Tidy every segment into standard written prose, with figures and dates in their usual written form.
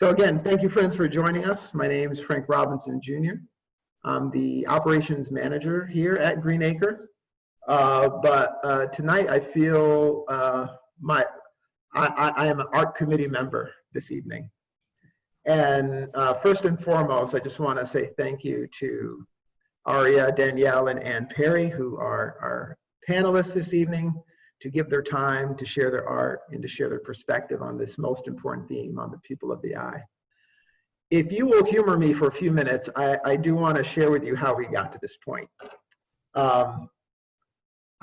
So again, thank you friends for joining us. My name is Frank Robinson Jr. I'm the operations manager here at Green Acre. But tonight I feel I am an art committee member this evening. And first and foremost, I just want to say thank you to Arya, Danielle, and Ann Perry, who are our panelists this evening, to give their time, to share their art, and to share their perspective on this most important theme on the pupil of the eye. If you will humor me for a few minutes, I do want to share with you how we got to this point. I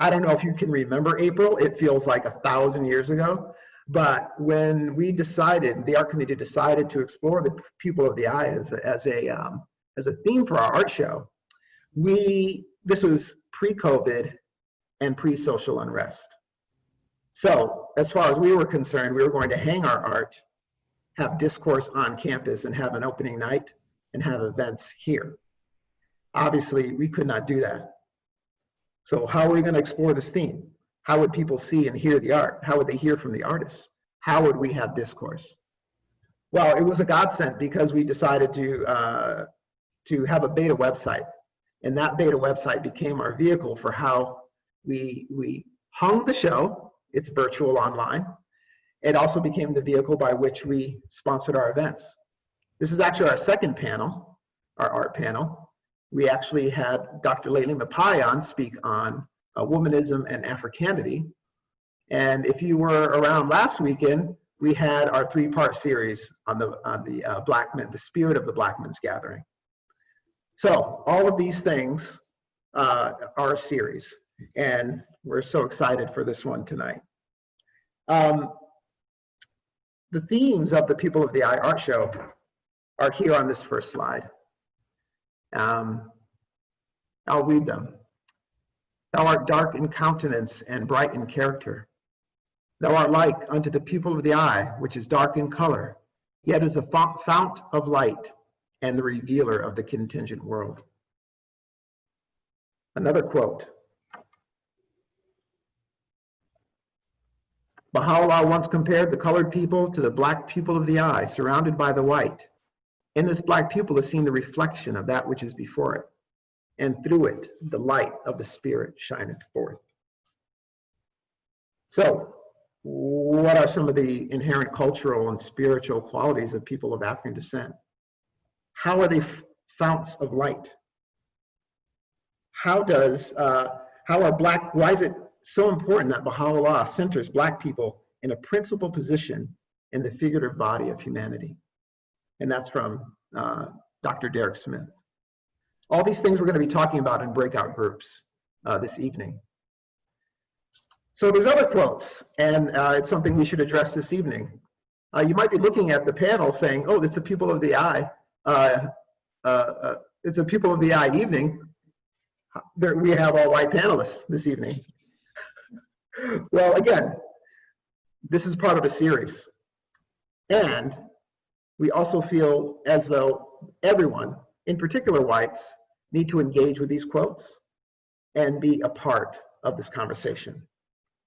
don't know if you can remember April. It feels like 1,000 years ago. But when we decided, the art committee decided to explore the pupil of the eye as a theme for our art show, this was pre-COVID and pre-social unrest. So as far as we were concerned, we were going to hang our art, have discourse on campus, and have an opening night and have events here. Obviously, we could not do that. So how are we going to explore this theme? How would people see and hear the art? How would they hear from the artists? How would we have discourse? Well, it was a godsend because we decided to have a beta website. And that beta website became our vehicle for how we hung the show. It's virtual online. It also became the vehicle by which we sponsored our events. This is actually our second panel, our art panel. We actually had Dr. Layli Mapai on speak on womanism and Africanity. And if you were around last weekend, we had our 3-part series on the Black Men, the spirit of the Black Men's Gathering. So all of these things are a series, and we're so excited for this one tonight. The themes of the Pupil of the Eye art show are here on this first slide. I'll read them. Thou art dark in countenance and bright in character. Thou art like unto the pupil of the eye, which is dark in color, yet is a fount of light and the revealer of the contingent world. Another quote. Bahá'u'lláh once compared the colored people to the black pupil of the eye, surrounded by the white. In this black pupil is seen the reflection of that which is before it, and through it, the light of the spirit shineth forth. So, what are some of the inherent cultural and spiritual qualities of people of African descent? How are they founts of light? Why is it so important that Baha'u'lláh centers black people in a principal position in the figurative body of humanity? And that's from Dr. Derek Smith. All these things we're going to be talking about in breakout groups this evening. So there's other quotes, and it's something we should address this evening. You might be looking at the panel saying, oh, it's a pupil of the eye. It's a pupil of the eye evening. We have all white panelists this evening. Well, again, this is part of a series. And we also feel as though everyone, in particular whites, need to engage with these quotes and be a part of this conversation.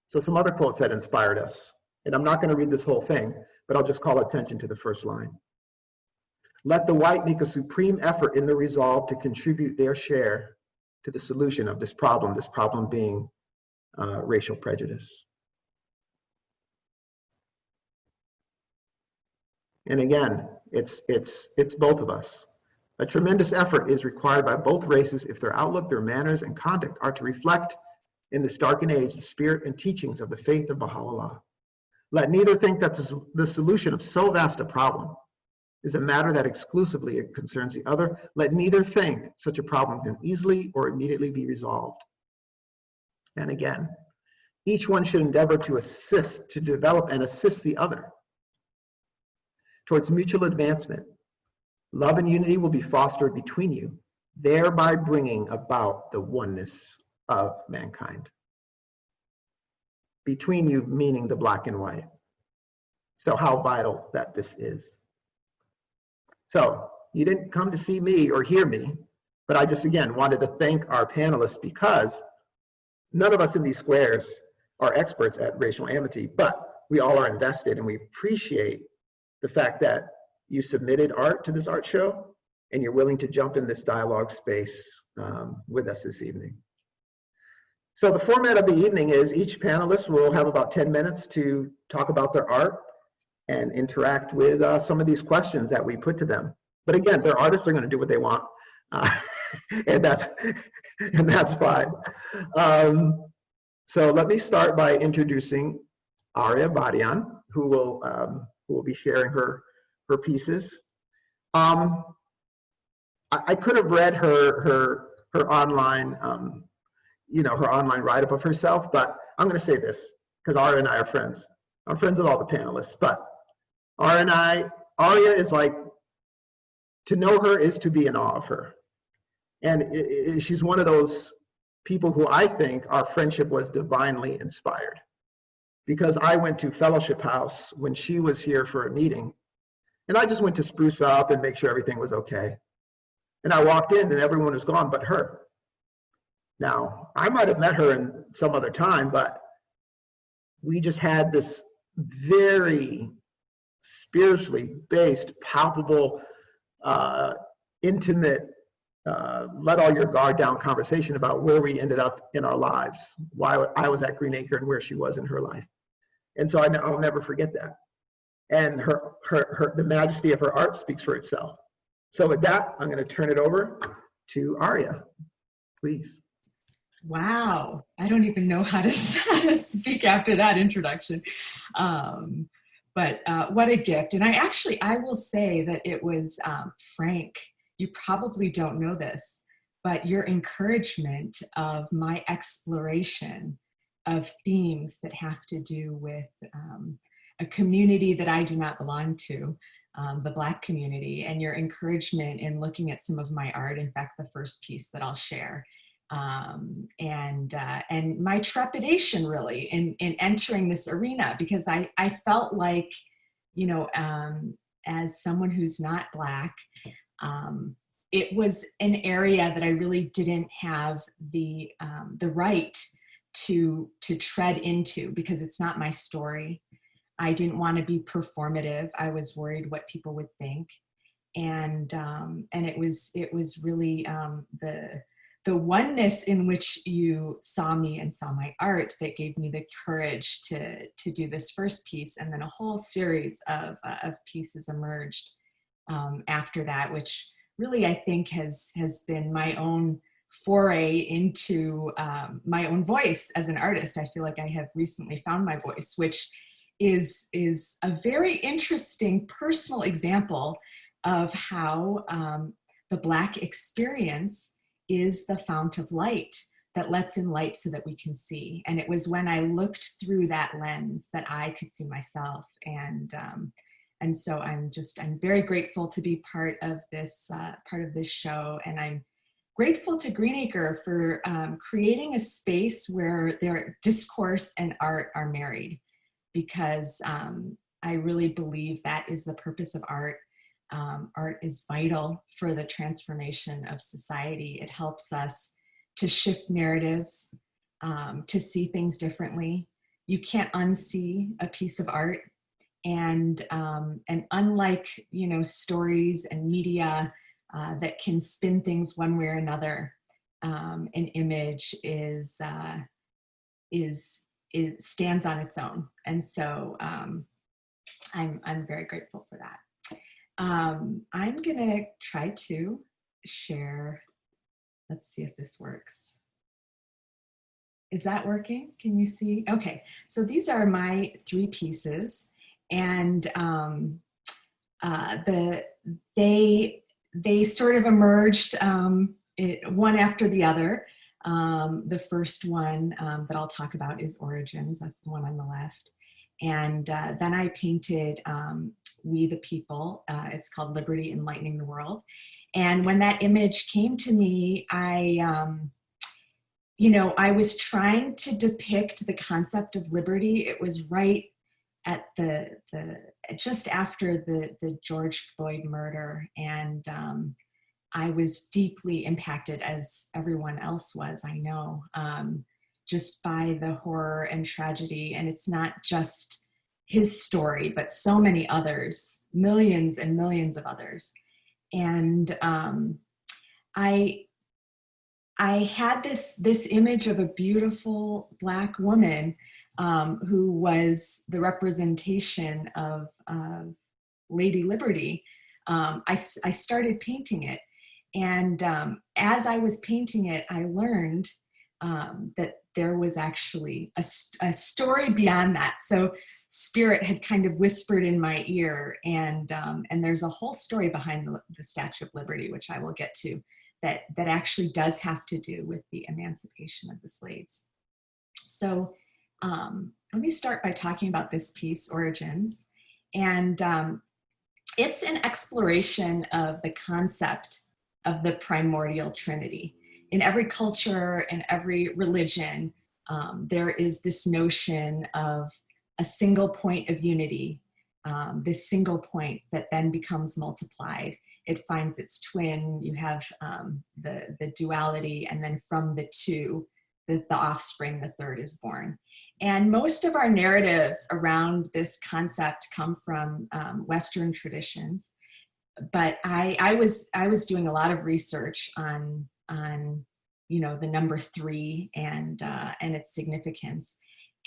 So some other quotes that inspired us. And I'm not going to read this whole thing, but I'll just call attention to the first line. Let the white make a supreme effort in the resolve to contribute their share to the solution of this problem being racial prejudice. And again, it's both of us. A tremendous effort is required by both races if their outlook, their manners, and conduct are to reflect in this darkened age the spirit and teachings of the faith of Baha'u'lláh. Let neither think that the solution of so vast a problem is a matter that exclusively concerns the other. Let neither think such a problem can easily or immediately be resolved. And again, each one should endeavor to assist, to develop and assist the other towards mutual advancement. Love and unity will be fostered between you, thereby bringing about the oneness of mankind. Between you meaning the black and white. So how vital that this is. So you didn't come to see me or hear me, but I just again wanted to thank our panelists because none of us in these squares are experts at racial amity, but we all are invested and we appreciate the fact that you submitted art to this art show, and you're willing to jump in this dialogue space with us this evening. So the format of the evening is each panelist will have about 10 minutes to talk about their art and interact with some of these questions that we put to them. But again, they're artists, they're going to do what they want, and that's fine. So let me start by introducing Arya Badiyan, who will be sharing her pieces. I could have read her online her online write-up of herself, but I'm going to say this because Arya and I are friends. I'm friends with all the panelists, but Arya is like, to know her is to be in awe of her. And she's one of those people who I think our friendship was divinely inspired, because I went to Fellowship House when she was here for a meeting, and I just went to spruce up and make sure everything was okay. And I walked in and everyone was gone but her. Now, I might have met her in some other time, but we just had this very spiritually based, palpable, intimate, let all your guard down conversation about where we ended up in our lives, why I was at Green Acre and where she was in her life. And so I'll never forget that. And the majesty of her art speaks for itself. So with that, I'm going to turn it over to Arya, please. Wow, I don't even know how to speak after that introduction. But what a gift. And I will say that it was Frank, you probably don't know this, but your encouragement of my exploration of themes that have to do with a community that I do not belong to, the Black community, and your encouragement in looking at some of my art, in fact, the first piece that I'll share, and my trepidation really in entering this arena, because I felt like, as someone who's not Black, it was an area that I really didn't have the right to tread into, because it's not my story. I didn't want to be performative. I was worried what people would think, and it was really the oneness in which you saw me and saw my art that gave me the courage to do this first piece, and then a whole series of pieces emerged after that, which really I think has been my own foray into my own voice as an artist. I feel like I have recently found my voice, which is a very interesting personal example of how the Black experience is the fount of light that lets in light so that we can see. And it was when I looked through that lens that I could see myself. And so I'm very grateful to be part of this show. And I'm grateful to Green Acre for creating a space where their discourse and art are married, because I really believe that is the purpose of art. Art is vital for the transformation of society. It helps us to shift narratives, to see things differently. You can't unsee a piece of art, and unlike stories and media that can spin things one way or another, an image stands on its own, and so I'm very grateful for that. I'm gonna try to share. Let's see if this works. Is that working? Can you see? Okay, so these are my three pieces, and they sort of emerged one after the other. The first one that I'll talk about is Origins. That's the one on the left. And then I painted We the People. It's called Liberty Enlightening the World. And when that image came to me, I was trying to depict the concept of liberty. It was right at just after the George Floyd murder. And I was deeply impacted, as everyone else was, I know, just by the horror and tragedy. And it's not just his story, but so many others, millions and millions of others. And I had this image of a beautiful Black woman who was the representation of Lady Liberty. I started painting it. And as I was painting it, I learned that there was actually a story beyond that. So Spirit had kind of whispered in my ear, and there's a whole story behind the Statue of Liberty, which I will get to, that actually does have to do with the emancipation of the slaves. So let me start by talking about this piece, Origins. And it's an exploration of the concept of the primordial Trinity. In every culture, in every religion, there is this notion of a single point of unity, this single point that then becomes multiplied. It finds its twin. You have the duality, and then from the two, the offspring, the third, is born. And most of our narratives around this concept come from Western traditions. But I was doing a lot of research on the number 3 and its significance,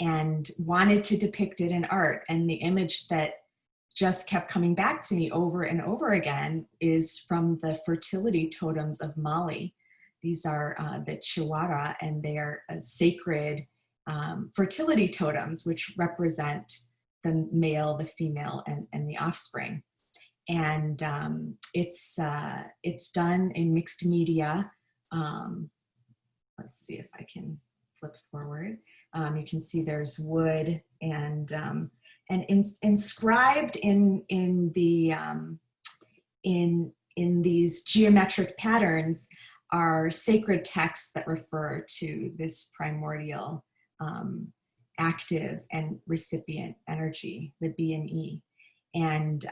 and wanted to depict it in art. And the image that just kept coming back to me over and over again is from the fertility totems of Mali. These are the Chiwara, and they are sacred fertility totems, which represent the male, the female, and the offspring. And it's done in mixed media. Let's see if I can flip forward. You can see there's wood and inscribed in these geometric patterns are sacred texts that refer to this primordial active and recipient energy, the B and E. And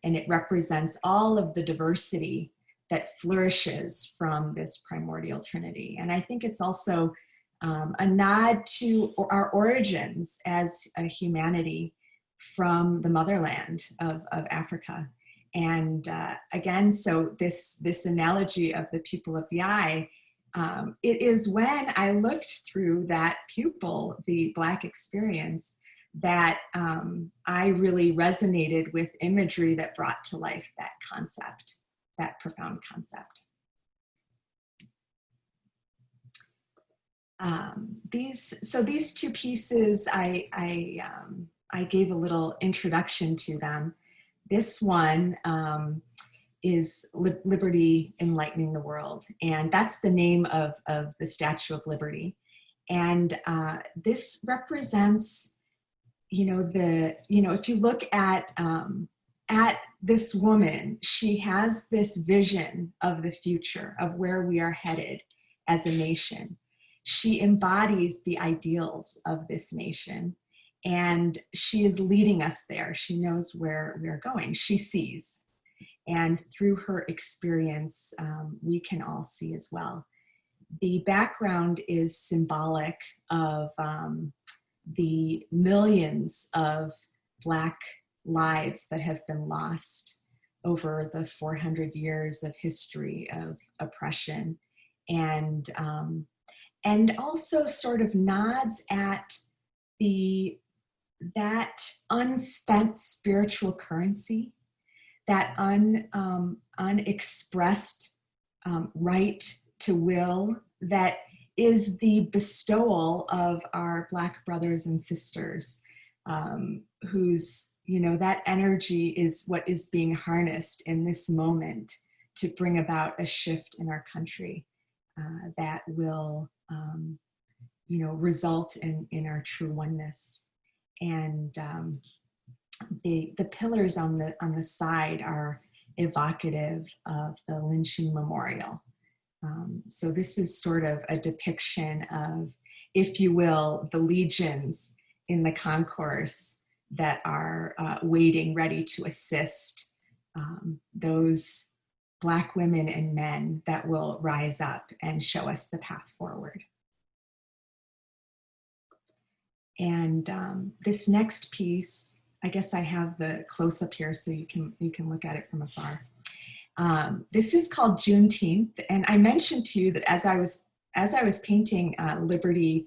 it represents all of the diversity that flourishes from this primordial Trinity. And I think it's also a nod to our origins as a humanity from the motherland of Africa. And again, so this analogy of the pupil of the eye, it is when I looked through that pupil, the Black experience, that I really resonated with imagery that brought to life that concept, that profound concept. These two pieces, I gave a little introduction to them. This one is Liberty Enlightening the World, and that's the name of the Statue of Liberty. And this represents, if you look at this woman, she has this vision of the future, of where we are headed as a nation. She embodies the ideals of this nation, and she is leading us there. She knows where we're going. She sees. And through her experience, we can all see as well. The background is symbolic of the millions of Black lives that have been lost over the 400 years of history of oppression, and also sort of nods at that unspent spiritual currency, that unexpressed right to will that is the bestowal of our Black brothers and sisters, whose, that energy is what is being harnessed in this moment to bring about a shift in our country that will, result in our true oneness. And the pillars on the side are evocative of the lynching memorial. So this is sort of a depiction of, if you will, the legions in the concourse that are waiting, ready to assist those Black women and men that will rise up and show us the path forward. And this next piece, I guess I have the close up here so you can look at it from afar. This is called Juneteenth, and I mentioned to you that as I was painting Liberty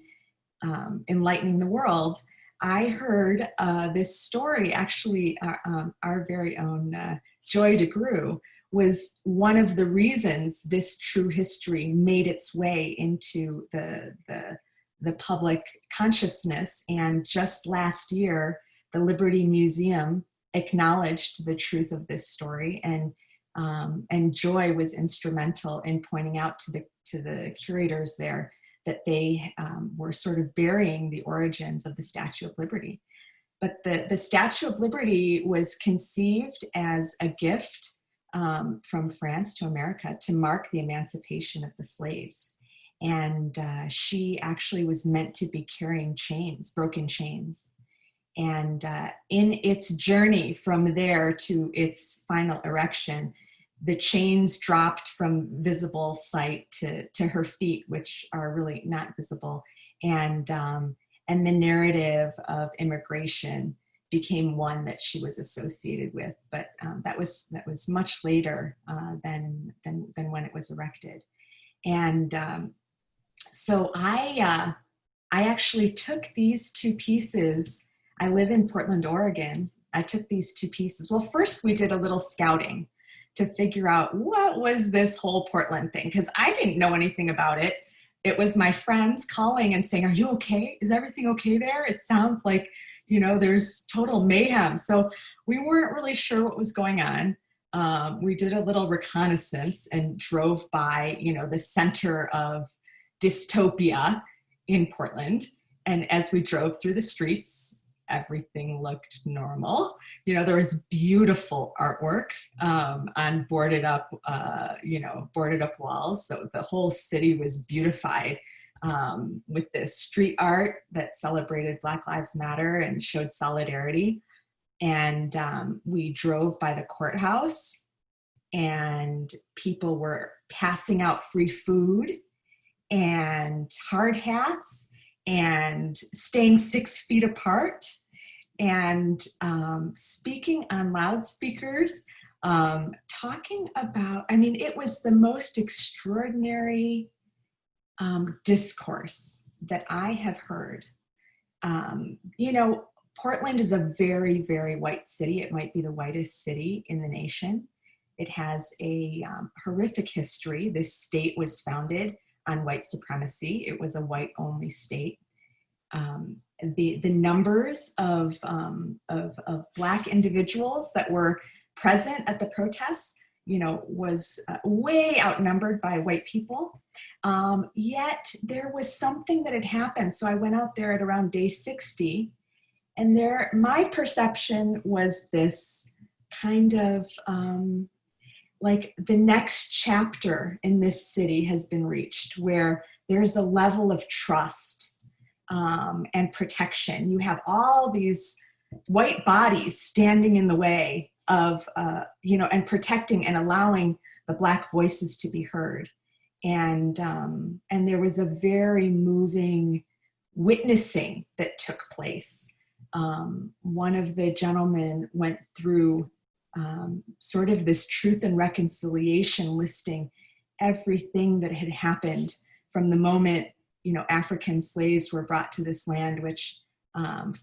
enlightening the world, I heard this story. Actually, our very own Joy DeGruy was one of the reasons this true history made its way into the public consciousness. And just last year, the Liberty Museum acknowledged the truth of this story, and Joy was instrumental in pointing out to the curators there that they were sort of burying the origins of the Statue of Liberty. But the Statue of Liberty was conceived as a gift from France to America to mark the emancipation of the slaves. And she actually was meant to be carrying chains, broken chains. And in its journey from there to its final erection, the chains dropped from visible sight to her feet, which are really not visible. And the narrative of immigration became one that she was associated with. But that was much later than when it was erected. And so I actually took these two pieces. I live in Portland, Oregon. I took these two pieces. Well, first we did a little scouting to figure out what was this whole Portland thing, because I didn't know anything about it. It was my friends calling and saying, "Are you okay? Is everything okay there? It sounds like, there's total mayhem." So we weren't really sure what was going on. We did a little reconnaissance and drove by, the center of dystopia in Portland. And as we drove through the streets, everything looked normal. There was beautiful artwork on boarded up walls. So the whole city was beautified with this street art that celebrated Black Lives Matter and showed solidarity. And we drove by the courthouse, and people were passing out free food and hard hats and staying 6 feet apart and speaking on loudspeakers, talking about, it was the most extraordinary discourse that I have heard. Portland is a very, very white city. It might be the whitest city in the nation. It has a horrific history. This state was founded on white supremacy. It was a white-only state. The numbers of Black individuals that were present at the protests, was way outnumbered by white people. Yet there was something that had happened. So I went out there at around day 60, and my perception was this kind of like the next chapter in this city has been reached, where there's a level of trust and protection. You have all these white bodies standing in the way of, and protecting and allowing the Black voices to be heard. And there was a very moving witnessing that took place. One of the gentlemen went through sort of this truth and reconciliation, listing everything that had happened from the moment, African slaves were brought to this land, which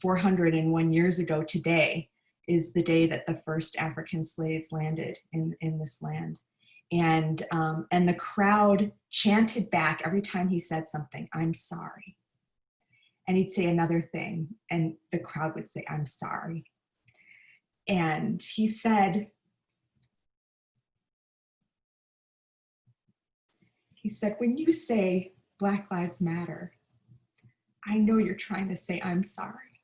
401 years ago today is the day that the first African slaves landed in this land. And the crowd chanted back every time he said something, "I'm sorry." And he'd say another thing, and the crowd would say, "I'm sorry." And he said, "When you say Black Lives Matter, I know you're trying to say I'm sorry.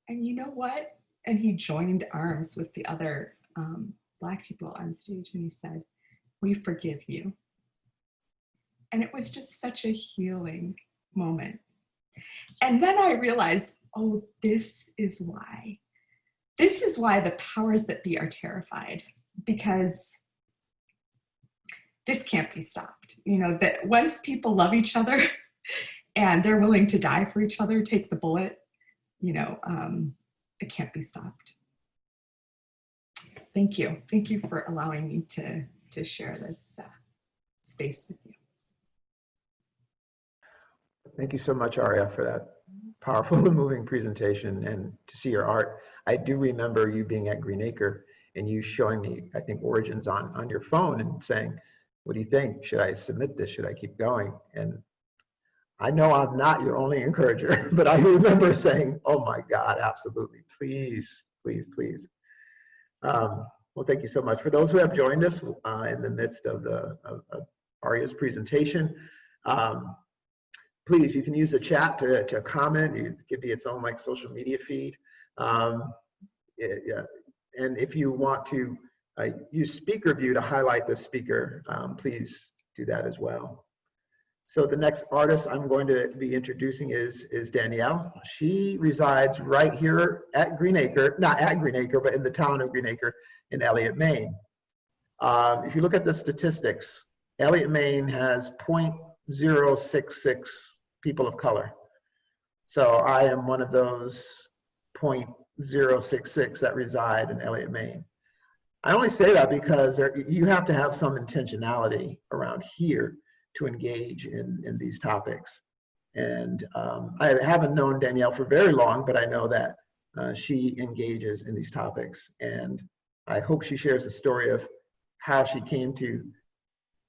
And you know what?" And he joined arms with the other Black people on stage, and he said, "We forgive you." And it was just such a healing moment. And then I realized, oh, this is why the powers that be are terrified, because this can't be stopped. That once people love each other and they're willing to die for each other, take the bullet, you know, it can't be stopped. Thank you. Thank you for allowing me to share this space with you. Thank you so much, Arya, for that powerful and moving presentation and to see your art. I do remember you being at Green Acre and you showing me, I think, origins on your phone and saying, what do you think? Should I submit this? Should I keep going? And I know I'm not your only encourager, but I remember saying, oh my God, absolutely, please, please, please. Well, thank you so much. For those who have joined us in the midst of Arya's presentation, please, you can use the chat to comment. It could be its own like social media feed. Yeah. And if you want to use speaker view to highlight the speaker, please do that as well. So the next artist I'm going to be introducing is Danielle. She resides right here at Green Acre, not at Green Acre, but in the town of Green Acre in Elliott, Maine. If you look at the statistics, Elliott, Maine has 0.066 people of color. So I am one of those 0.066 that reside in Elliott, Maine. I only say that because you have to have some intentionality around here to engage in these topics. And I haven't known Danielle for very long, but I know that she engages in these topics. And I hope she shares the story of how she came to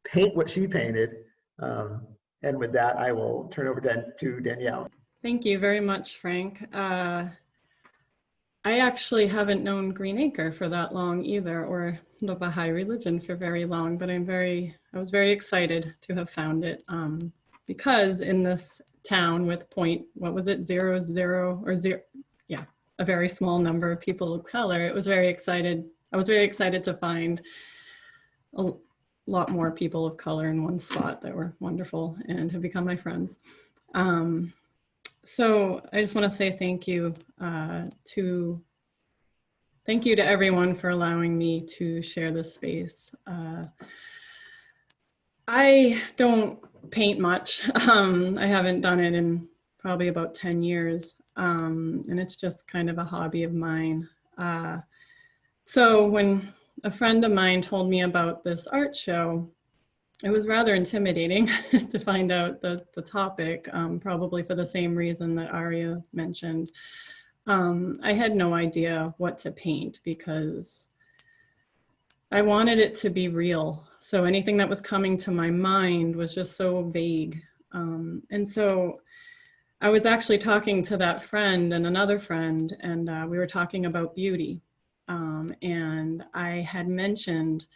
paint what she painted. And with that, I will turn over to Danielle. Thank you very much, Frank. I actually haven't known Green Acre for that long either, or the Baha'i religion for very long, but I was very excited to have found it because in this town with what was it, 0, yeah, a very small number of people of color, I was very excited to find a lot more people of color in one spot that were wonderful and have become my friends. So I just want to say thank you to everyone for allowing me to share this space. I don't paint much. I haven't done it in probably about 10 years. And it's just kind of a hobby of mine. So when a friend of mine told me about this art show, it was rather intimidating to find out the topic, probably for the same reason that Arya mentioned. I had no idea what to paint because I wanted it to be real. So anything that was coming to my mind was just so vague. And so I was actually talking to that friend and another friend, and we were talking about beauty. And I had mentioned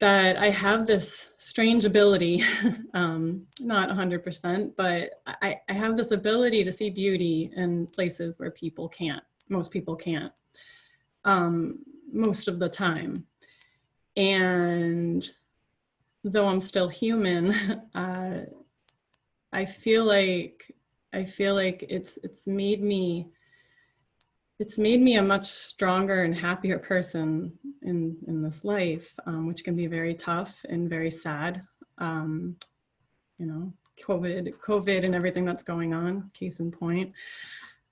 that I have this strange ability, not 100%, but I have this ability to see beauty in places where people can't, most people can't, most of the time. And though I'm still human, I feel like it's made me a much stronger and happier person in this life, which can be very tough and very sad. You know, COVID and everything that's going on, case in point.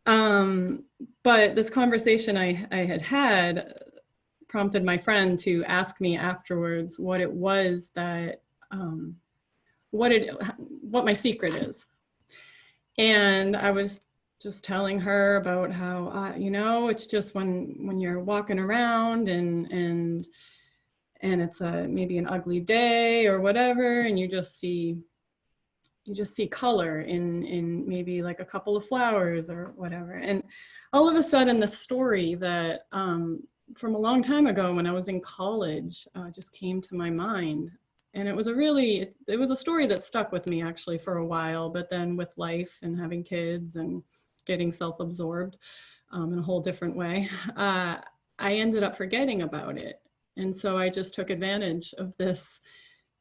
But this conversation I had prompted my friend to ask me afterwards what it was that, what my secret is. And I was just telling her about how, you know, it's just when you're walking around and it's maybe an ugly day or whatever, and you just see color in maybe like a couple of flowers or whatever. And all of a sudden the story that from a long time ago when I was in college just came to my mind. And it was a story that stuck with me actually for a while, but then with life and having kids and getting self-absorbed in a whole different way, I ended up forgetting about it. And so I just took advantage of this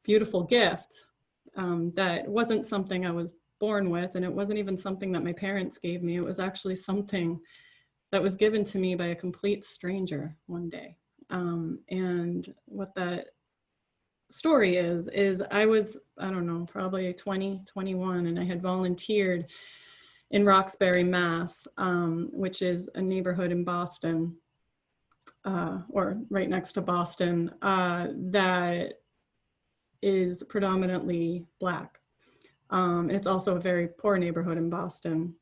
beautiful gift that wasn't something I was born with, and it wasn't even something that my parents gave me. It was actually something that was given to me by a complete stranger one day. And what that story is I was, I don't know, probably 20, 21, and I had volunteered in Roxbury, Mass, which is a neighborhood in Boston, or right next to Boston, that is predominantly Black. It's also a very poor neighborhood in Boston.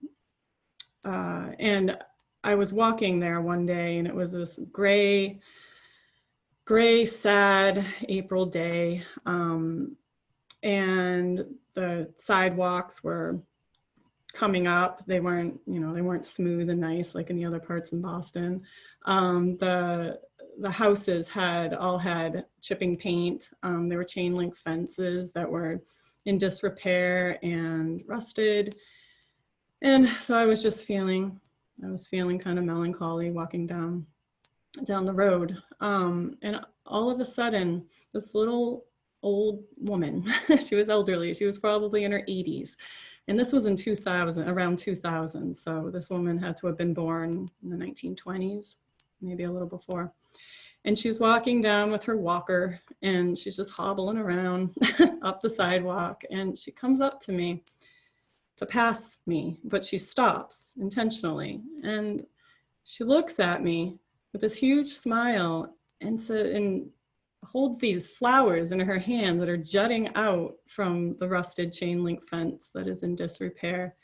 And I was walking there one day, and it was this gray, sad April day. And the sidewalks were coming up. They weren't, they weren't smooth and nice like in the other parts in Boston. The houses all had chipping paint. There were chain link fences that were in disrepair and rusted. And so I was feeling kind of melancholy walking down the road. And all of a sudden, this little old woman, she was elderly, she was probably in her 80s. And this was in around 2000. So this woman had to have been born in the 1920s, maybe a little before. And she's walking down with her walker, and she's just hobbling around up the sidewalk. And she comes up to me to pass me, but she stops intentionally. And she looks at me with this huge smile and holds these flowers in her hand that are jutting out from the rusted chain link fence that is in disrepair.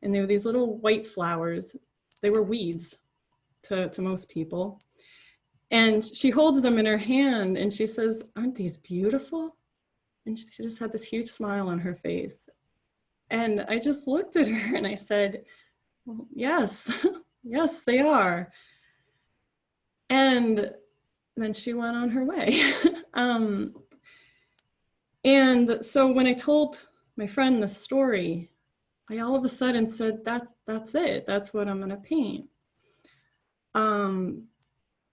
And they were these little white flowers. They were weeds to most people. And she holds them in her hand and she says, "Aren't these beautiful?" And she just had this huge smile on her face. And I just looked at her and I said, "Well, yes, yes, they are." And then she went on her way. And so when I told my friend the story, I all of a sudden said, that's it. That's what I'm gonna paint.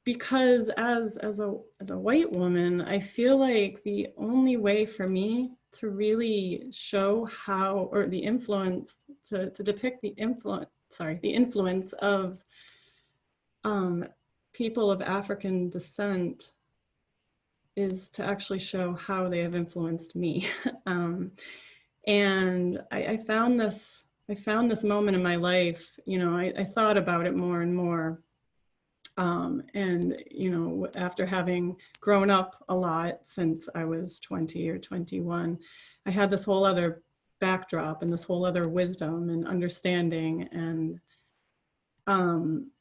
Because as a white woman, I feel like the only way for me to really show how, or the influence, to depict the influence of people of African descent is to actually show how they have influenced me. And I found this moment in my life, I thought about it more and more. And, after having grown up a lot since I was 20 or 21, I had this whole other backdrop and this whole other wisdom and understanding. And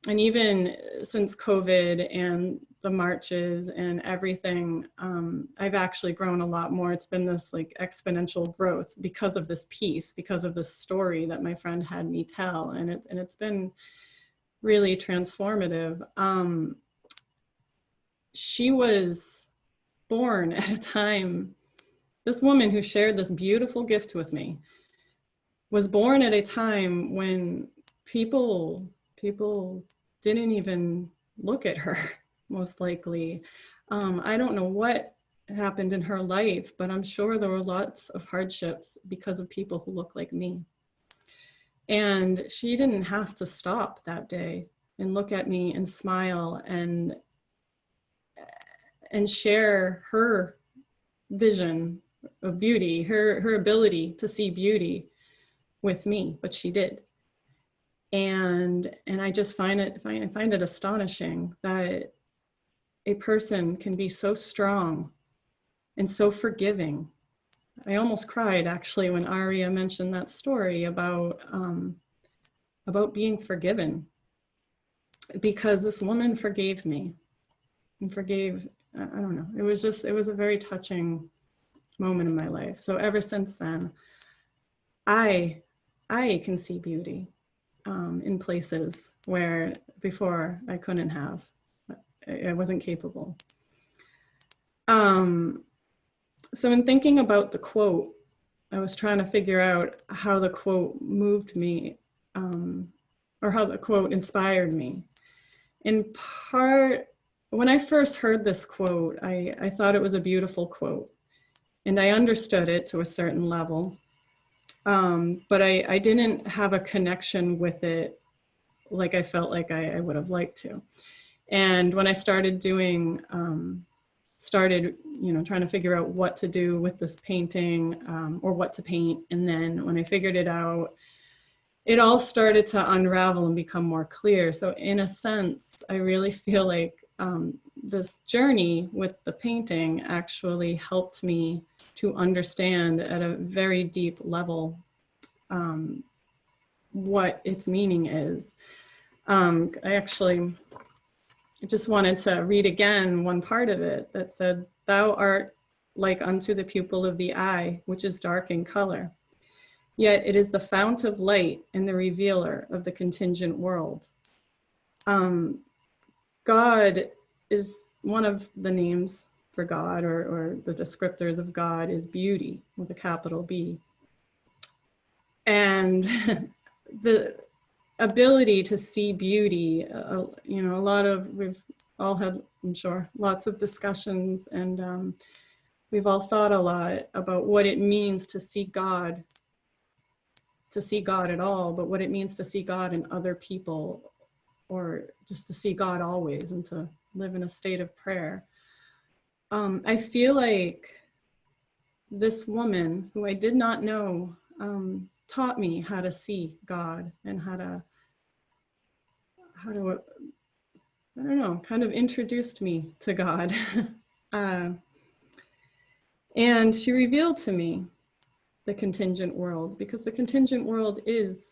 even since COVID and the marches and everything, I've actually grown a lot more. It's been this like exponential growth because of this piece, because of this story that my friend had me tell. And it's been really transformative. She was born at a time, this woman who shared this beautiful gift with me was born at a time when people didn't even look at her, most likely. I don't know what happened in her life, but I'm sure there were lots of hardships because of people who look like me. And she didn't have to stop that day and look at me and smile and share her vision of beauty, her ability to see beauty with me, but she did. And I just find it astonishing that a person can be so strong and so forgiving. I almost cried actually when Arya mentioned that story about being forgiven, because this woman forgave me and forgave, I don't know, it was a very touching moment in my life. So ever since then, I can see beauty in places where before I couldn't have, I wasn't capable. So in thinking about the quote, I was trying to figure out how the quote moved me, or how the quote inspired me. In part, when I first heard this quote, I thought it was a beautiful quote, and I understood it to a certain level, but I didn't have a connection with it like I felt like I would have liked to. And when I started doing started, you know, trying to figure out what to do with this painting, or what to paint. And then when I figured it out, it all started to unravel and become more clear. So in a sense, I really feel like this journey with the painting actually helped me to understand at a very deep level what its meaning is. I just wanted to read again one part of it that said, "Thou art like unto the pupil of the eye, which is dark in color. Yet it is the fount of light and the revealer of the contingent world." God is one of the names for God, or the descriptors of God is beauty with a capital B. And the ability to see beauty, you know, we've all had, I'm sure, lots of discussions, and we've all thought a lot about what it means to see God at all, but what it means to see God in other people, or just to see God always, and to live in a state of prayer. I feel like this woman, who I did not know, taught me how to see God and how to, I don't know, kind of introduced me to God. And she revealed to me the contingent world, because the contingent world is,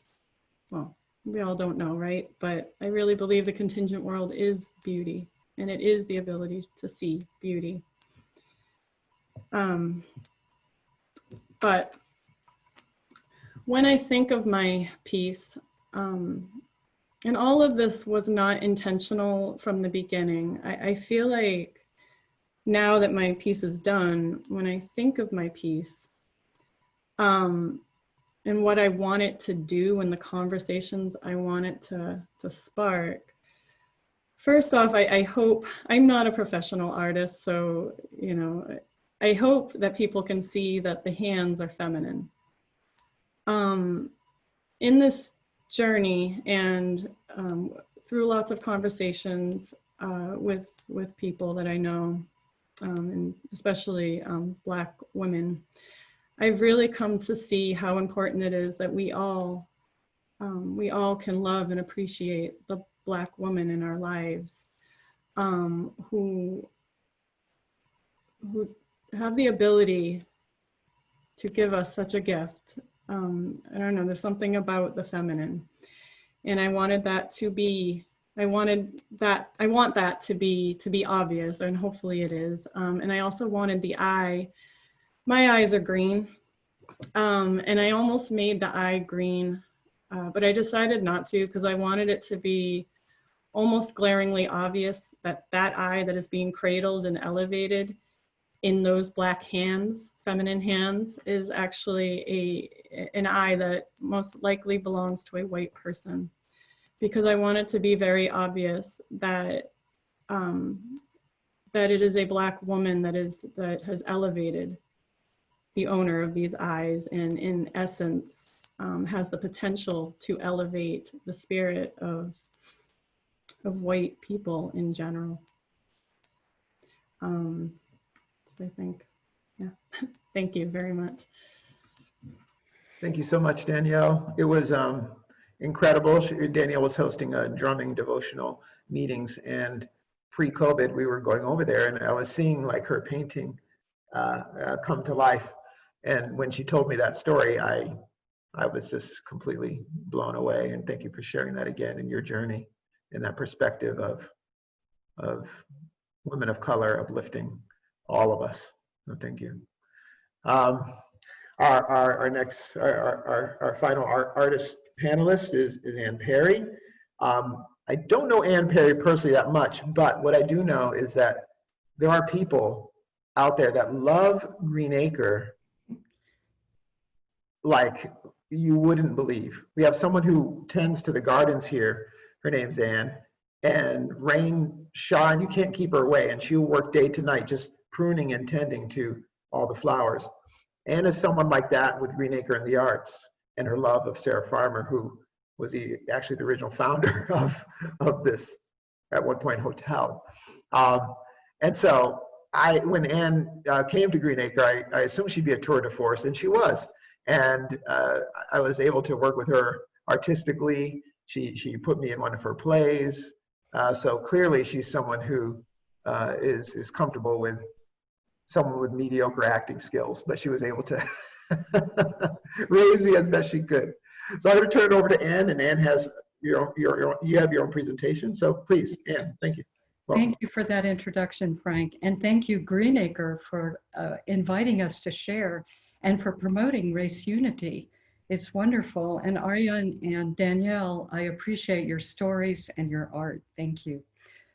well, we all don't know, right? But I really believe the contingent world is beauty, and it is the ability to see beauty. But when I think of my piece, and all of this was not intentional from the beginning, I feel like now that my piece is done, when I think of my piece, and what I want it to do and the conversations I want it to spark. First off, I hope, I'm not a professional artist, so, you know, I hope that people can see that the hands are feminine. In this journey, and through lots of conversations with people that I know, and especially Black women, I've really come to see how important it is that we all can love and appreciate the Black woman in our lives, who have the ability to give us such a gift. I don't know, there's something about the feminine, and I wanted that to be, I want that to be obvious, and hopefully it is. And I also wanted the eye. My eyes are green, and I almost made the eye green, but I decided not to, because I wanted it to be almost glaringly obvious that that eye that is being cradled and elevated in those Black hands, feminine hands, is actually an eye that most likely belongs to a white person, because I want it to be very obvious that that it is a Black woman that has elevated the owner of these eyes, and in essence has the potential to elevate the spirit of white people in general. So I think, yeah, thank you very much. Thank you so much, Danielle. It was incredible. Danielle was hosting a drumming devotional meetings, and pre-COVID, we were going over there, and I was seeing like her painting come to life. And when she told me that story, I was just completely blown away. And thank you for sharing that again in your journey, in that perspective of women of color uplifting all of us. So thank you. Our next, our final artist panelist is Ann Perry. I don't know Ann Perry personally that much, but what I do know is that there are people out there that love Green Acre like you wouldn't believe. We have someone who tends to the gardens here. Her name's Ann, and rain, shine, you can't keep her away, and she'll work day to night just pruning and tending to all the flowers. Ann is someone like that with Green Acre and the Arts, and her love of Sarah Farmer, who was actually the original founder of this, at one point, hotel. And so when Anne came to Greenacre, I assumed she'd be a tour de force, and she was. And I was able to work with her artistically. She put me in one of her plays. So clearly she's someone who is comfortable with someone with mediocre acting skills, but she was able to raise me as best she could. So I'm going to turn it over to Anne, and Anne has you have your own presentation. So please, Anne, thank you. Welcome. Thank you for that introduction, Frank. And thank you, Greenacre, for inviting us to share and for promoting race unity. It's wonderful. And Arya and Danielle, I appreciate your stories and your art. Thank you.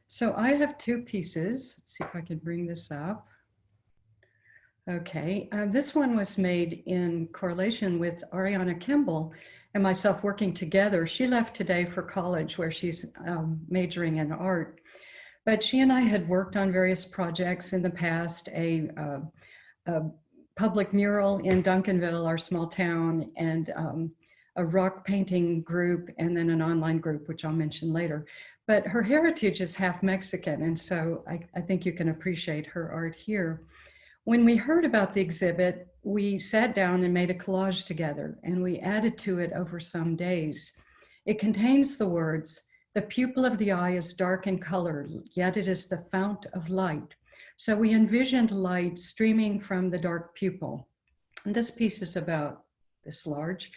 So I have two pieces. Let's see if I can bring this up. Okay, this one was made in correlation with Ariana Kimball and myself working together. She left today for college where she's majoring in art. But she and I had worked on various projects in the past, a public mural in Duncanville, our small town, and a rock painting group, and then an online group, which I'll mention later. But her heritage is half Mexican, and so I think you can appreciate her art here. When we heard about the exhibit, we sat down and made a collage together, and we added to it over some days. It contains the words, "The pupil of the eye is dark in color, yet it is the fount of light." So we envisioned light streaming from the dark pupil. And this piece is about this large,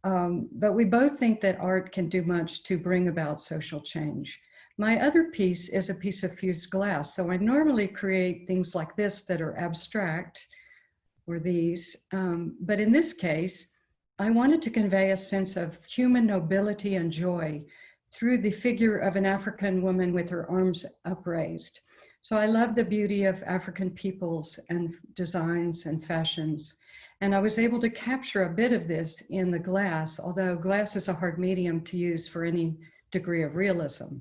but we both think that art can do much to bring about social change. My other piece is a piece of fused glass. So I normally create things like this that are abstract, or these, but in this case, I wanted to convey a sense of human nobility and joy through the figure of an African woman with her arms upraised. So I love the beauty of African peoples and designs and fashions. And I was able to capture a bit of this in the glass, although glass is a hard medium to use for any degree of realism.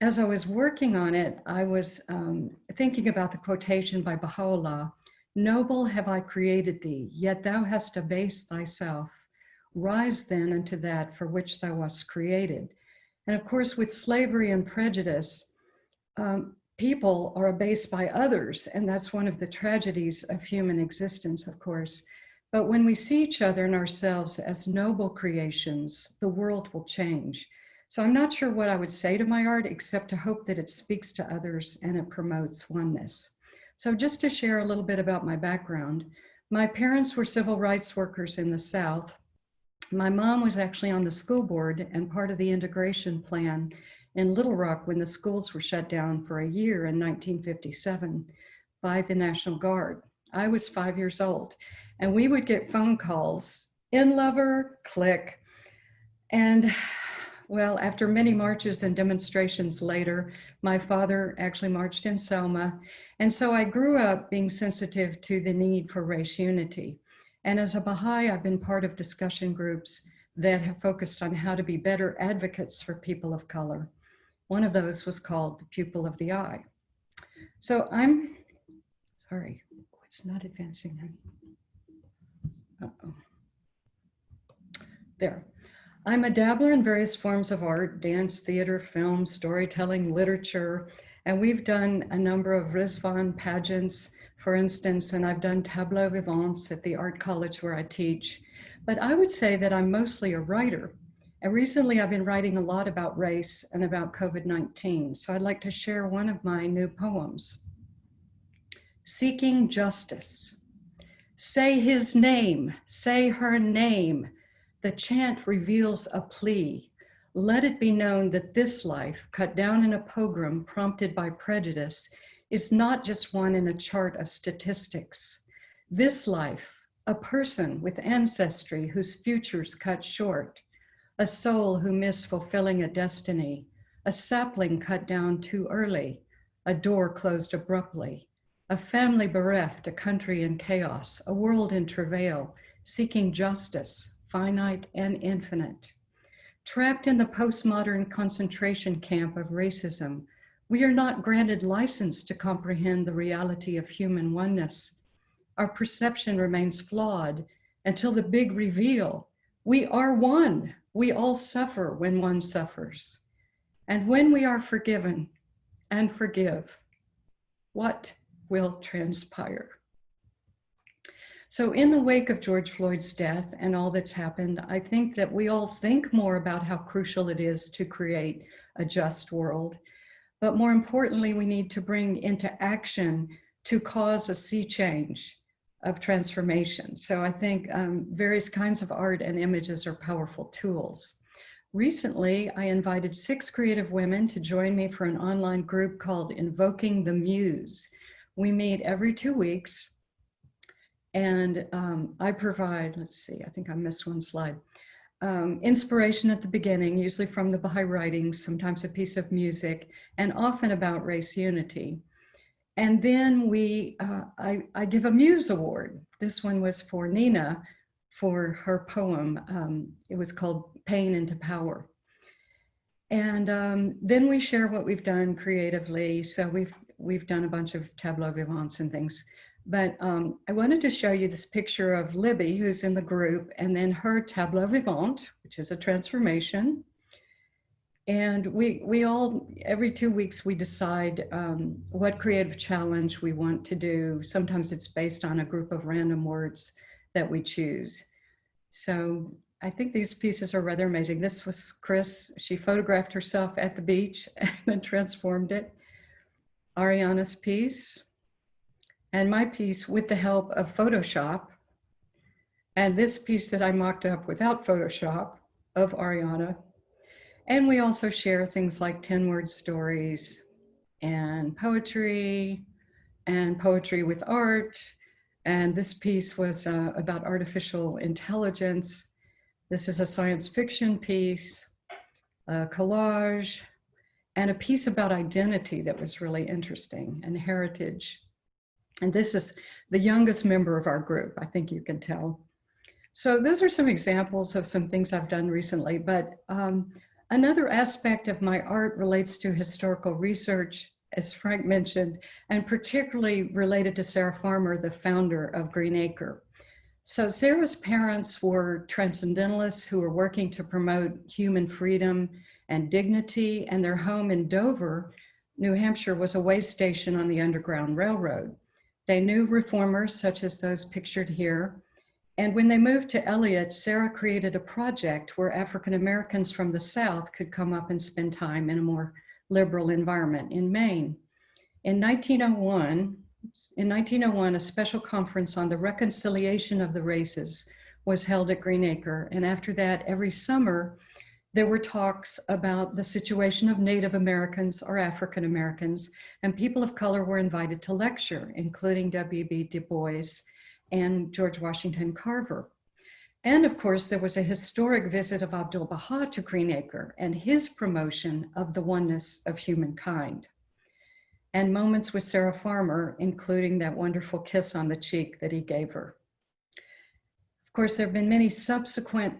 As I was working on it, I was thinking about the quotation by Bahá'u'lláh, "Noble have I created thee, yet thou hast abased thyself. Rise then unto that for which thou wast created." And of course, with slavery and prejudice, people are abased by others, and that's one of the tragedies of human existence, of course. But when we see each other and ourselves as noble creations, the world will change. So I'm not sure what I would say to my art, except to hope that it speaks to others and it promotes oneness. So just to share a little bit about my background, my parents were civil rights workers in the South. My mom was actually on the school board and part of the integration plan in Little Rock when the schools were shut down for a year in 1957 by the National Guard. I was 5 years old, and we would get phone calls, "In lover, click." And well, after many marches and demonstrations later, my father actually marched in Selma. And so I grew up being sensitive to the need for race unity. And as a Baha'i, I've been part of discussion groups that have focused on how to be better advocates for people of color. One of those was called the Pupil of the Eye. So sorry, it's not advancing. Uh-oh. There. I'm a dabbler in various forms of art, dance, theater, film, storytelling, literature, and we've done a number of Rizwan pageants, for instance, and I've done tableaux vivants at the art college where I teach. But I would say that I'm mostly a writer. And recently I've been writing a lot about race and about COVID-19. So I'd like to share one of my new poems. Seeking Justice. Say his name, say her name. The chant reveals a plea. Let it be known that this life, cut down in a pogrom prompted by prejudice, is not just one in a chart of statistics. This life, a person with ancestry whose future's cut short, a soul who missed fulfilling a destiny, a sapling cut down too early, a door closed abruptly, a family bereft, a country in chaos, a world in travail, seeking justice, finite and infinite. Trapped in the postmodern concentration camp of racism, we are not granted license to comprehend the reality of human oneness. Our perception remains flawed until the big reveal. We are one. We all suffer when one suffers. And when we are forgiven and forgive, what will transpire. So in the wake of George Floyd's death and all that's happened, I think that we all think more about how crucial it is to create a just world. But more importantly, we need to bring into action to cause a sea change of transformation. So I think various kinds of art and images are powerful tools. Recently, I invited 6 creative women to join me for an online group called Invoking the Muse. We meet every 2 weeks. And I provide, let's see, I think I missed one slide. Inspiration at the beginning, usually from the Baha'i writings, sometimes a piece of music, and often about race unity. And then I give a Muse Award. This one was for Nina for her poem. It was called Pain into Power. And then we share what we've done creatively. So we've done a bunch of tableau vivants and things. But I wanted to show you this picture of Libby, who's in the group, and then her tableau vivant, which is a transformation. And we all, every 2 weeks, we decide what creative challenge we want to do. Sometimes it's based on a group of random words that we choose. So I think these pieces are rather amazing. This was Chris. She photographed herself at the beach and then transformed it. Ariana's piece. And my piece with the help of Photoshop, and this piece that I mocked up without Photoshop of Ariana. And we also share things like 10-word stories and poetry with art. And this piece was about artificial intelligence. This is a science fiction piece, a collage, and a piece about identity that was really interesting, and heritage. And this is the youngest member of our group, I think you can tell. So those are some examples of some things I've done recently, but another aspect of my art relates to historical research, as Frank mentioned, and particularly related to Sarah Farmer, the founder of Green Acre. So Sarah's parents were transcendentalists who were working to promote human freedom and dignity, and their home in Dover, New Hampshire, was a way station on the Underground Railroad. They knew reformers such as those pictured here. And when they moved to Elliott, Sarah created a project where African Americans from the South could come up and spend time in a more liberal environment in Maine. In 1901, a special conference on the reconciliation of the races was held at Green Acre. And after that, every summer, there were talks about the situation of Native Americans or African Americans, and people of color were invited to lecture, including W.B. Du Bois and George Washington Carver. And of course, there was a historic visit of Abdu'l-Bahá to Green Acre and his promotion of the oneness of humankind. And moments with Sarah Farmer, including that wonderful kiss on the cheek that he gave her. Of course, there have been many subsequent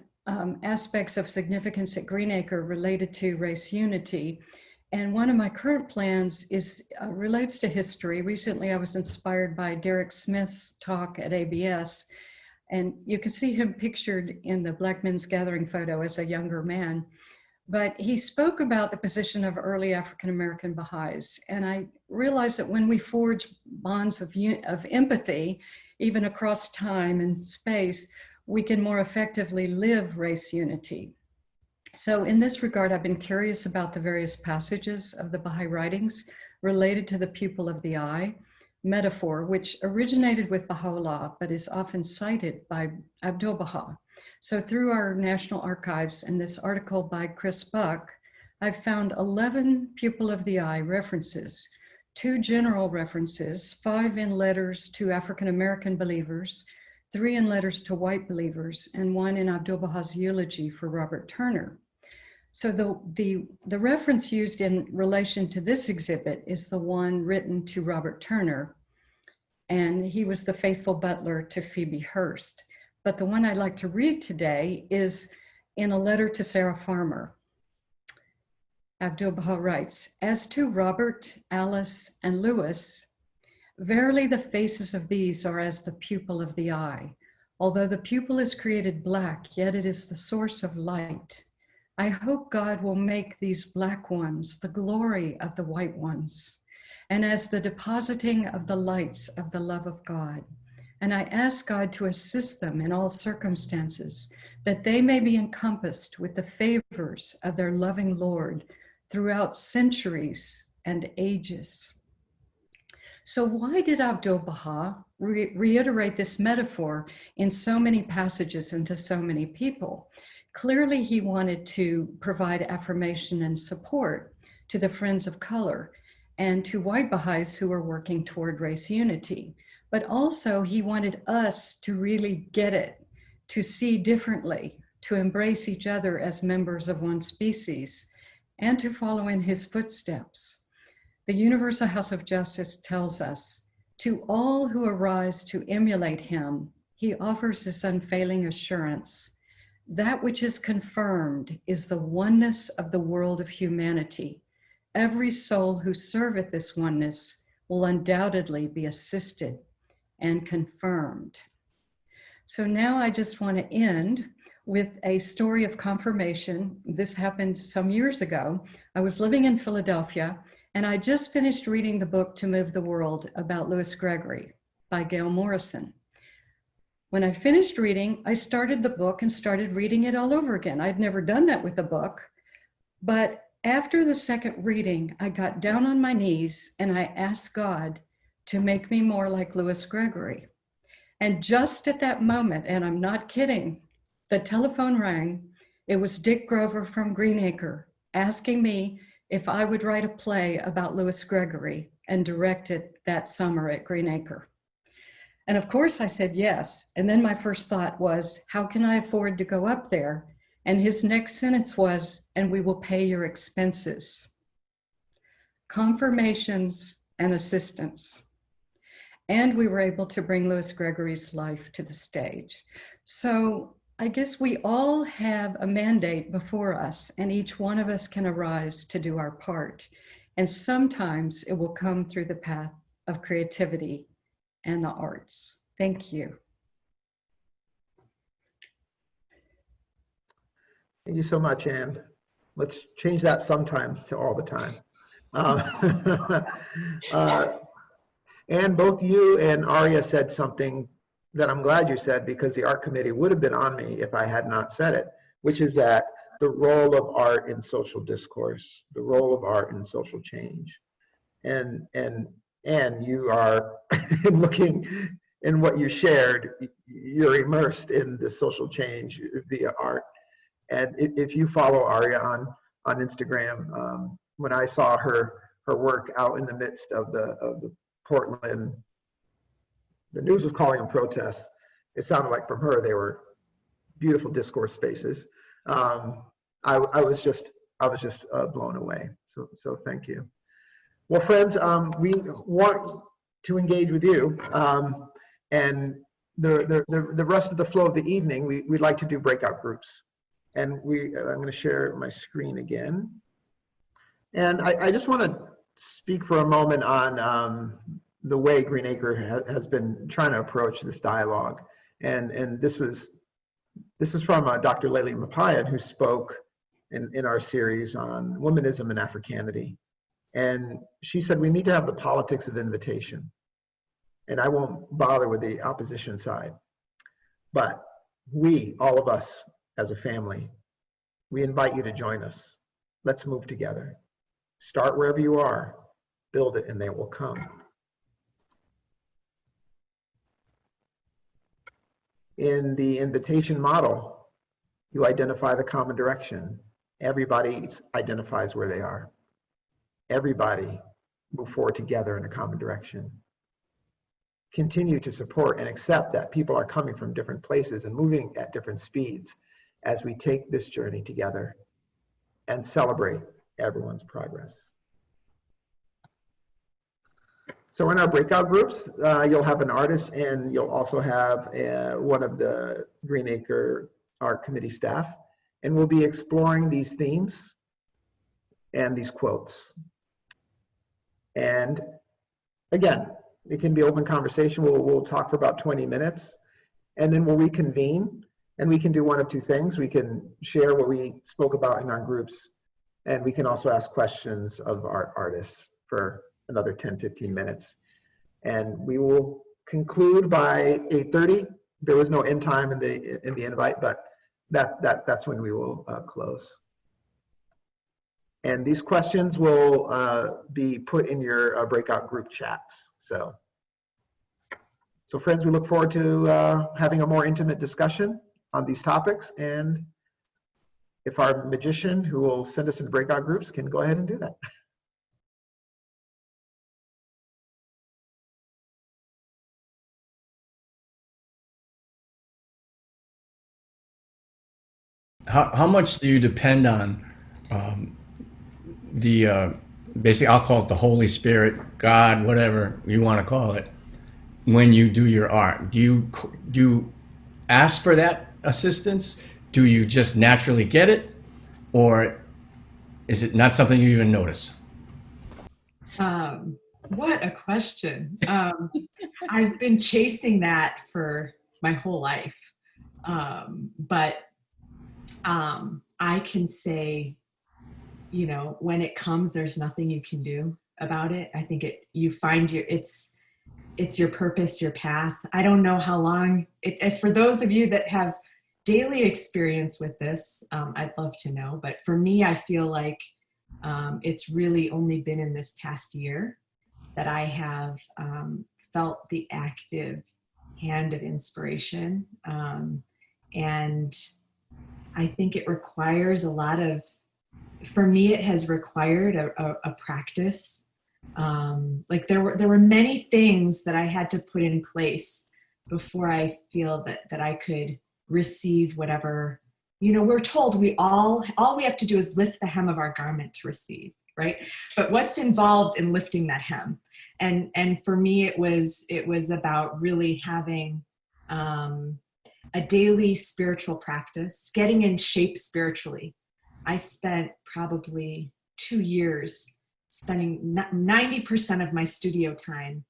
aspects of significance at Green Acre related to race unity. And one of my current plans relates to history. Recently, I was inspired by Derek Smith's talk at ABS. And you can see him pictured in the Black Men's Gathering photo as a younger man. But he spoke about the position of early African-American Baha'is. And I realized that when we forge bonds of empathy, even across time and space, we can more effectively live race unity. So in this regard, I've been curious about the various passages of the Baha'i writings related to the pupil of the eye metaphor, which originated with Bahá'u'lláh, but is often cited by Abdu'l-Bahá. So through our national archives and this article by Chris Buck, I've found 11 pupil of the eye references, 2 general references, 5 in letters to African-American believers, 3 in letters to white believers, and 1 in Abdu'l-Bahá's eulogy for Robert Turner. So the reference used in relation to this exhibit is the one written to Robert Turner, and he was the faithful butler to Phoebe Hearst. But the one I'd like to read today is in a letter to Sarah Farmer. Abdu'l-Bahá writes, "As to Robert, Alice, and Lewis, verily the faces of these are as the pupil of the eye. Although the pupil is created black, yet it is the source of light. I hope God will make these black ones the glory of the white ones, and as the depositing of the lights of the love of God. And I ask God to assist them in all circumstances, that they may be encompassed with the favors of their loving Lord throughout centuries and ages. So why did Abdu'l-Bahá reiterate this metaphor in so many passages and to so many people? Clearly, he wanted to provide affirmation and support to the Friends of Color and to white Baha'is who are working toward race unity. But also he wanted us to really get it, to see differently, to embrace each other as members of one species, and to follow in his footsteps. The Universal House of Justice tells us, to all who arise to emulate him, he offers this unfailing assurance. That which is confirmed is the oneness of the world of humanity. Every soul who serveth this oneness will undoubtedly be assisted and confirmed. So now I just want to end with a story of confirmation. This happened some years ago. I was living in Philadelphia, and I just finished reading the book To Move the World about Louis Gregory by Gail Morrison. When I finished reading, I started the book and started reading it all over again. I'd never done that with a book, but after the second reading, I got down on my knees and I asked God to make me more like Louis Gregory. And just at that moment, and I'm not kidding, the telephone rang. It was Dick Grover from Greenacre asking me if I would write a play about Louis Gregory and direct it that summer at Greenacre. And of course I said yes. And then my first thought was, how can I afford to go up there? And his next sentence was, and we will pay your expenses. Confirmations and assistance. And we were able to bring Louis Gregory's life to the stage. So I guess we all have a mandate before us, and each one of us can arise to do our part. And sometimes it will come through the path of creativity and the arts. Thank you. Thank you so much, Anne. Let's change that sometimes to all the time. And both you and Arya said something that I'm glad you said, because the art committee would have been on me if I had not said it, which is that the role of art in social discourse, the role of art in social change. And you are, in looking in what you shared, you're immersed in the social change via art. And if you follow Arya on Instagram, when I saw her work out in the midst of the Portland, the news was calling them protests. It sounded like from her they were beautiful discourse spaces. I was just blown away. So thank you. Well, friends, we want to engage with you, and the rest of the flow of the evening, we'd like to do breakout groups. And I'm going to share my screen again. And I just want to speak for a moment on the way Greenacre has been trying to approach this dialogue. And this is from Dr. Layli Mapayed, who spoke in our series on womanism and Africanity. And she said, we need to have the politics of invitation. And I won't bother with the opposition side. But we, all of us as a family, we invite you to join us. Let's move together. Start wherever you are, build it, and they will come. In the invitation model, you identify the common direction. Everybody identifies where they are. Everybody move forward together in a common direction. Continue to support and accept that people are coming from different places and moving at different speeds as we take this journey together and celebrate everyone's progress. So in our breakout groups, you'll have an artist, and you'll also have one of the Greenacre Art Committee staff, and we'll be exploring these themes and these quotes. And again, it can be open conversation. We'll talk for about 20 minutes, and then we'll reconvene, and we can do one of two things. We can share what we spoke about in our groups, and we can also ask questions of our artists for another 10, 15 minutes. And we will conclude by 8:30. There was no end time in the invite, but that's when we will close. And these questions will be put in your breakout group chats. So friends, we look forward to having a more intimate discussion on these topics. And if our magician, who will send us in breakout groups, can go ahead and do that. How much do you depend on basically, I'll call it the Holy Spirit, God, whatever you want to call it, when you do your art? Do you ask for that assistance? Do you just naturally get it? Or is it not something you even notice? What a question. I've been chasing that for my whole life. But I can say, you know, when it comes, there's nothing you can do about it. I think you find it's your purpose, your path. I don't know how long, for those of you that have daily experience with this, I'd love to know. But for me, I feel like it's really only been in this past year that I have felt the active hand of inspiration. And I think it requires a lot of, for me, it has required a practice. Like there were many things that I had to put in place before I feel that I could receive whatever, you know, we're told all we have to do is lift the hem of our garment to receive, right? But what's involved in lifting that hem? And for me, it was about really having a daily spiritual practice, getting in shape spiritually. I spent probably 2 years spending 90% of my studio time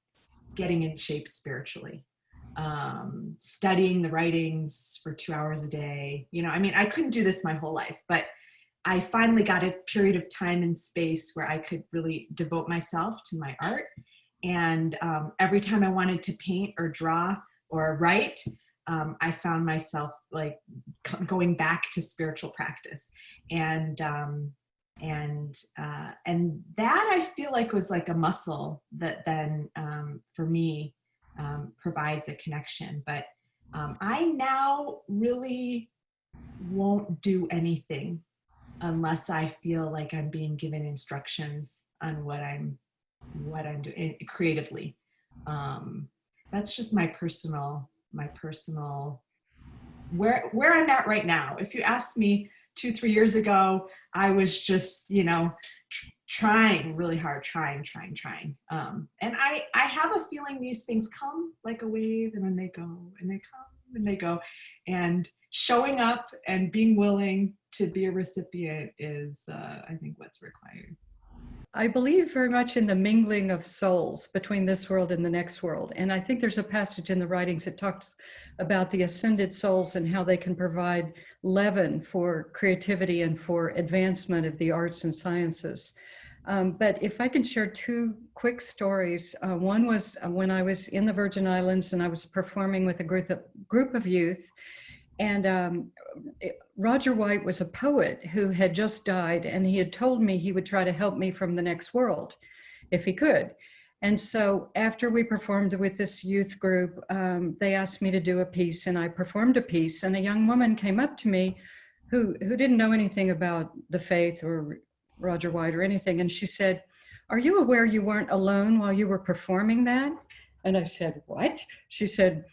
getting in shape spiritually, studying the writings for 2 hours a day. You know, I mean, I couldn't do this my whole life, but I finally got a period of time and space where I could really devote myself to my art. And every time I wanted to paint or draw or write, I found myself like going back to spiritual practice. And that I feel like was like a muscle that then for me provides a connection. But I now really won't do anything unless I feel like I'm being given instructions on what I'm doing creatively. That's just my personal where I'm at right now. If you asked me 2-3 years ago, I was just, you know, trying really hard, trying. And I have a feeling these things come like a wave, and then they go, and they come and they go. And showing up and being willing to be a recipient is, I think, what's required. I believe very much in the mingling of souls between this world and the next world. And I think there's a passage in the writings that talks about the ascended souls and how they can provide leaven for creativity and for advancement of the arts and sciences. But if I can share 2 quick stories. One was when I was in the Virgin Islands and I was performing with a group of youth. And Roger White was a poet who had just died, and he had told me he would try to help me from the next world if he could. And so after we performed with this youth group, they asked me to do a piece, and I performed a piece, and a young woman came up to me who didn't know anything about the faith or Roger White or anything. And she said, "Are you aware you weren't alone while you were performing that?" And I said, "What?" She said,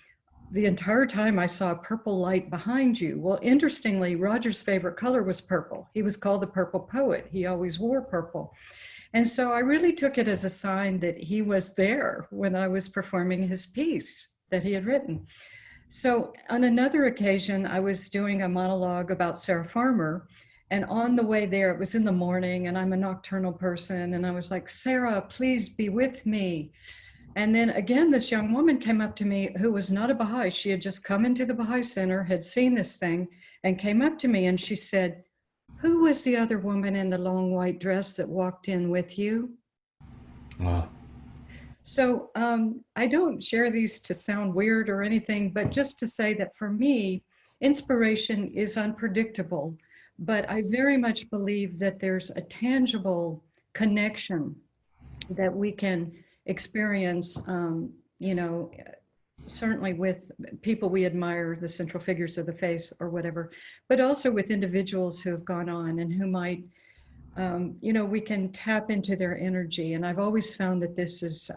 "The entire time I saw a purple light behind you." Well, interestingly, Roger's favorite color was purple. He was called the Purple Poet. He always wore purple. And so I really took it as a sign that he was there when I was performing his piece that he had written. So on another occasion, I was doing a monologue about Sarah Farmer. And on the way there, it was in the morning, and I'm a nocturnal person. And I was like, "Sarah, please be with me." And then again, this young woman came up to me who was not a Baha'i. She had just come into the Baha'i Center, had seen this thing, and came up to me and she said, "Who was the other woman in the long white dress that walked in with you?" Wow. So I don't share these to sound weird or anything, but just to say that for me, inspiration is unpredictable, but I very much believe that there's a tangible connection that we can experience, you know, certainly with people we admire, the central figures of the faith or whatever, but also with individuals who have gone on and who might, you know, we can tap into their energy. And I've always found that this is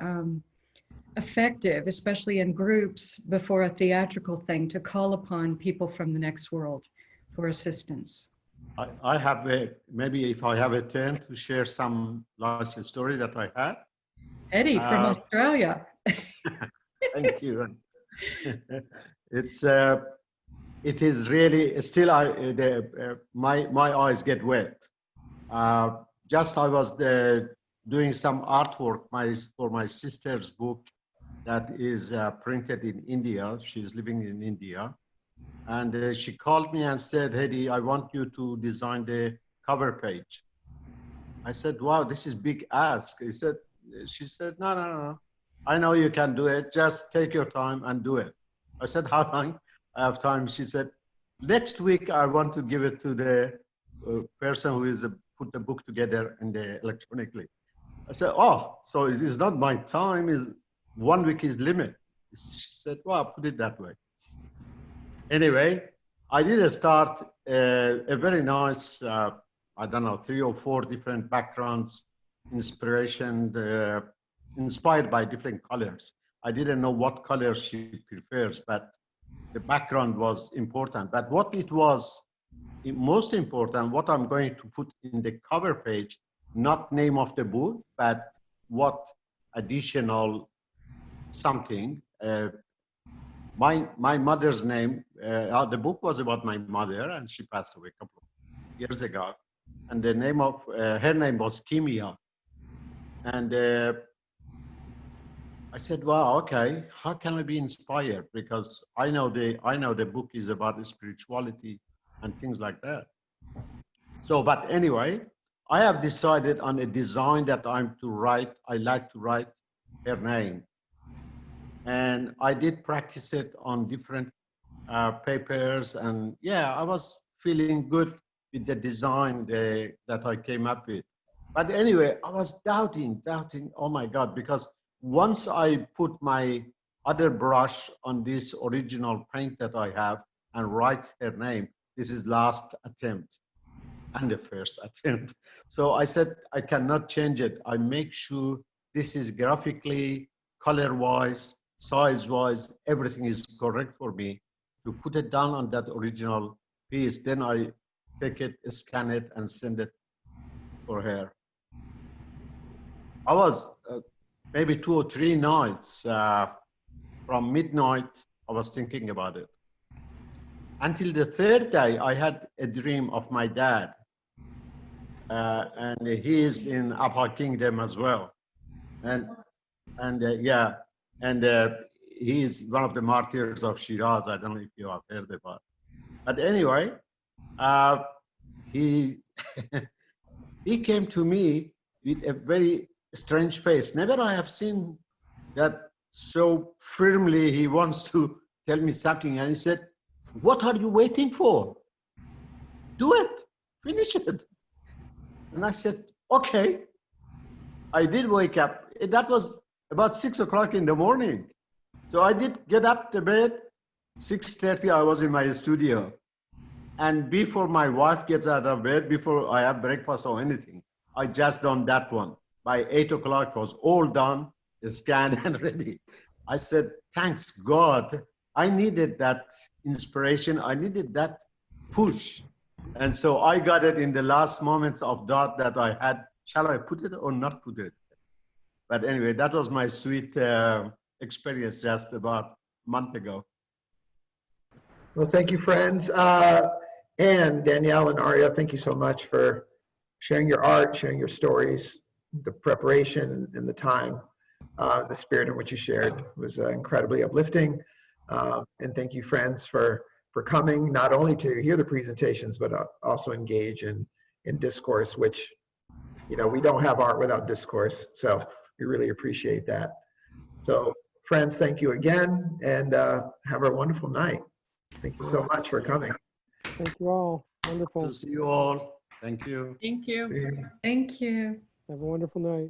effective, especially in groups before a theatrical thing, to call upon people from the next world for assistance. I have maybe if I have a turn to share some last story that I had. Eddie from Australia. Thank you. It is really still my eyes get wet. Just I was doing some artwork for my sister's book that is printed in India. She's living in India. And she called me and said, Hedy, I want you to design the cover page. I said, wow, this is big ask. She said, no. I know you can do it. Just take your time and do it. I said, how long? I have time. She said, next week, I want to give it to the person who is put the book together and electronically. I said, oh, so it is not my time. Is 1 week is limit. She said, well, put it that way. Anyway, I did start a very nice, I don't know, 3 or 4 different backgrounds, inspiration, inspired by different colors. I didn't know what color she prefers, but the background was important. But what it was most important, what I'm going to put in the cover page, not name of the book, but what additional something. My mother's name, the book was about my mother, and she passed away a couple of years ago. And the name of her name was Kimia. And I said, wow, okay, how can I be inspired? Because I know the book is about spirituality and things like that. So, but anyway, I have decided on a design that I'm to write. I like to write her name. And I did practice it on different papers. And yeah, I was feeling good with the design that I came up with. But anyway, I was doubting, oh my God, because once I put my other brush on this original paint that I have and write her name, this is last attempt and the first attempt. So I said, I cannot change it. I make sure this is graphically, color-wise, size-wise, everything is correct for me to put it down on that original piece. Then I take it, scan it, and send it for her. I was maybe 2 or 3 nights from midnight, I was thinking about it. Until the 3rd day, I had a dream of my dad. And he is in Abha Kingdom as well. And yeah, and he is one of the martyrs of Shiraz. I don't know if you have heard about it. But anyway, he he came to me with a very strange face. Never I have seen that so firmly he wants to tell me something. And he said, what are you waiting for? Do it, finish it. And I said, okay. I did wake up. That was about 6 o'clock in the morning. So I did get up to bed. 6:30, I was in my studio. And before my wife gets out of bed, before I have breakfast or anything, I just done that one. By 8 o'clock, it was all done, scanned and ready. I said, thanks God. I needed that inspiration. I needed that push. And so I got it in the last moments of doubt that I had. Shall I put it or not put it? But anyway, that was my sweet experience just about a month ago. Well, thank you, friends. And Danielle and Arya, thank you so much for sharing your art, sharing your stories, the preparation and the time. The spirit in which you shared was incredibly uplifting. And thank you, friends, for coming, not only to hear the presentations, but also engage in discourse, which, you know, we don't have art without discourse. So We really appreciate that. So friends, thank you again, and have a wonderful night. Thank you so much for coming. Thank you all. Wonderful. To see you all. Thank you. Thank you. See you. Thank you. Have a wonderful night.